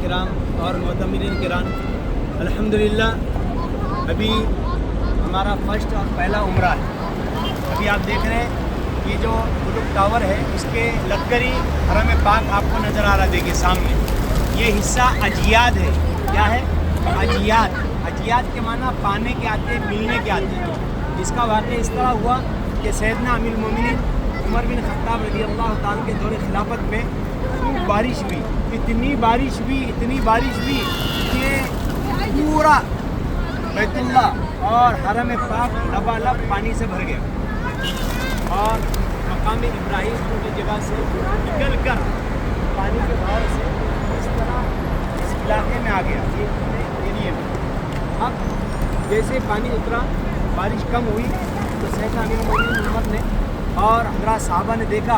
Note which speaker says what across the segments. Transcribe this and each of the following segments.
Speaker 1: किराम और मोतमिरीन किराम, अल्हम्दुलिल्लाह अभी हमारा फर्स्ट और पहला उम्रा है। अभी आप देख रहे हैं ये जो कुतुब टावर है उसके लक्करी हरम पाक आपको नज़र आ रहा, देखिए सामने ये हिस्सा अजियाद है। क्या है? अजियाद। अजियाद के माना पाने के आते, मिलने के आते। जिसका वाक़या इस तरह हुआ कि सैयदना अमीरुल मोमिनीन उमर बिन खत्ताब रज़ियल्लाहु ताला के दौरे खिलाफत में खूब बारिश हुई, इतनी बारिश हुई कि पूरा बैतुल्ला और हरम पाक लबालब पानी से भर गया और मकाम इब्राहिम की जगह से निकल कर पानी के बहाव से इस तरह इस इलाके में आ गया, ये एरिए में। अब जैसे पानी उतरा, बारिश कम हुई तो सैयदना अमीरुल मोमिनीन उमर ने और हज़रात साहबा ने देखा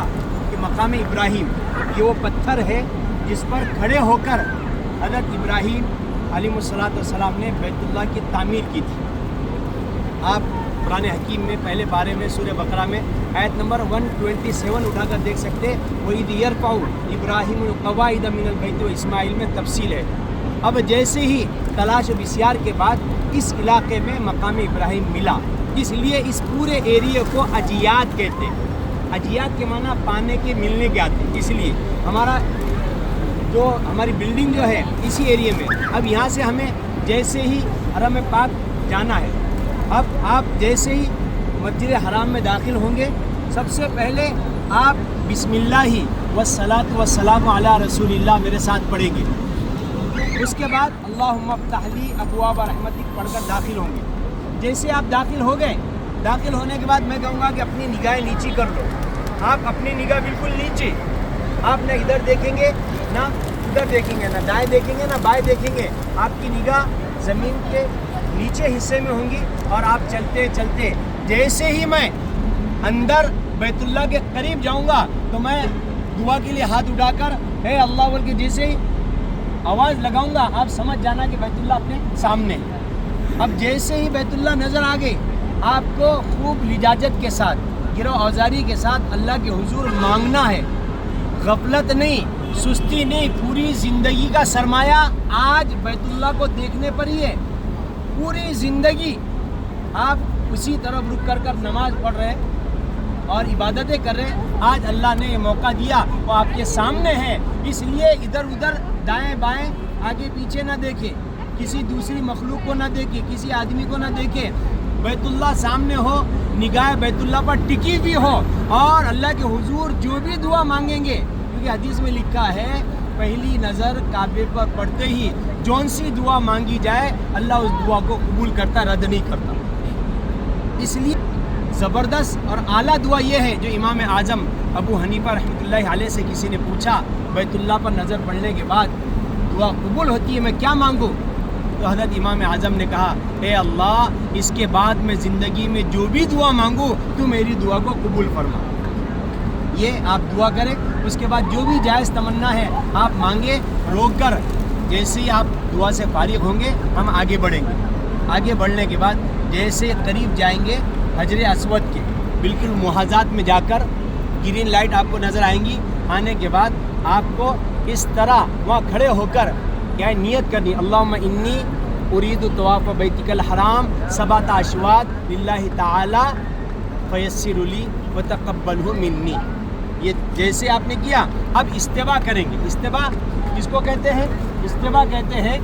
Speaker 1: कि मकाम इब्राहिम ये वो पत्थर है जिस पर खड़े होकर हज़रत इब्राहिम अलैहिस्सलाम ने बैतुल्लाह की तामीर की थी। आप कुरान हकीम में पहले बारे में सूरह बकरा में आयत नंबर 127 उठाकर देख सकते हैं। वो ईद यरफउ इब्राहिमुल क़वाइद मिनल बैत व इस्माइल में तफसील है। अब जैसे ही तलाश बिस्यार के बाद इस इलाके में मकाम इब्राहिम मिला, इसलिए इस पूरे एरिया को अजियात कहते हैं। अजियात के माना पाने के, मिलने के आते हैं। इसलिए हमारी बिल्डिंग जो है इसी एरिया में। अब यहाँ से हमें जैसे ही हरम पाक जाना है, अब आप जैसे ही मस्जिद हराम में दाखिल होंगे, सबसे पहले आप बिस्मिल्लाहि वस्सलातु वस्सलामु अला रसूलिल्लाह मेरे साथ पढ़ेंगे। उसके बाद अल्लाहुम्मा फ़्तह ली अबवाब रहमतिक पढ़कर दाखिल होंगे। जैसे आप दाखिल हो गए, दाखिल होने के बाद मैं कहूँगा कि अपनी निगाहें नीची कर लो। आप अपनी निगाह बिल्कुल नीचे, आप न इधर देखेंगे ना उधर देखेंगे, ना दाएं देखेंगे ना बाएं देखेंगे। आपकी निगाह ज़मीन के नीचे हिस्से में होंगी और आप चलते चलते जैसे ही मैं अंदर बैतुल्ला के करीब जाऊँगा तो मैं दुआ के लिए हाथ उठाकर हे अल्लाह बोल के जैसे ही आवाज़ लगाऊंगा, आप समझ जाना कि बैतुल्ला अपने सामने है। अब जैसे ही बैतुल्ला नज़र आ गई, आपको खूब लिजाजत के साथ, गिरो औजारी के साथ अल्लाह के हुजूर मांगना है। गफलत नहीं, सुस्ती नहीं, पूरी ज़िंदगी का सरमाया आज बैतुल्ला को देखने पर ही है। पूरी ज़िंदगी आप उसी तरफ रुक कर नमाज पढ़ रहे और इबादतें कर रहे हैं। आज अल्लाह ने ये मौका दिया, वो आपके सामने है। इसलिए इधर उधर दाएं बाएं आगे पीछे ना देखे, किसी दूसरी मखलूक को ना देखे, किसी आदमी को ना देखे। बैतुल्ला सामने हो, निगाह बैतुल्ला पर टिकी भी हो और अल्लाह के हुजूर जो भी दुआ मांगेंगे, क्योंकि हदीस में लिखा है पहली नज़र काबे पर पड़ते ही जौन सी दुआ मांगी जाए अल्लाह उस दुआ को कबूल करता, रद्द नहीं करता। इसलिए ज़बरदस्त और आला दुआ ये है जो इमाम आज़म अबू हनीफा रहमतुल्लाह अलैह से किसी ने पूछा बैतुल्ला पर नज़र पड़ने के बाद दुआ कबूल होती है, मैं क्या मांगूँ? तो हज़रत इमाम आज़म ने कहा ए अल्लाह, इसके बाद मैं ज़िंदगी में जो भी दुआ मांगूँ तू मेरी दुआ को कबूल फरमा। ये आप दुआ करें, उसके बाद जो भी जायज़ तमन्ना है आप मांगे, रोक कर। जैसे ही आप दुआ से फारिग होंगे हम आगे बढ़ेंगे। आगे बढ़ने के बाद जैसे करीब जाएंगे हजर अस्वद के बिल्कुल मुहाज़ात में जाकर ग्रीन लाइट आपको नज़र आएंगी। आने के बाद आपको इस तरह वहाँ खड़े होकर क्या नियत करनी, अल्लाहुम्मा इन्नी उरीदु तवाफ़ बैतिकल हराम सबअत अशवात लिल्लाहि ताला फयस्सिर ली व तक़ब्बलहु मिन्नी। ये जैसे आपने किया, अब इस्तिवा करेंगे। इस्तिवा किसको कहते हैं? इस्तिवा कहते हैं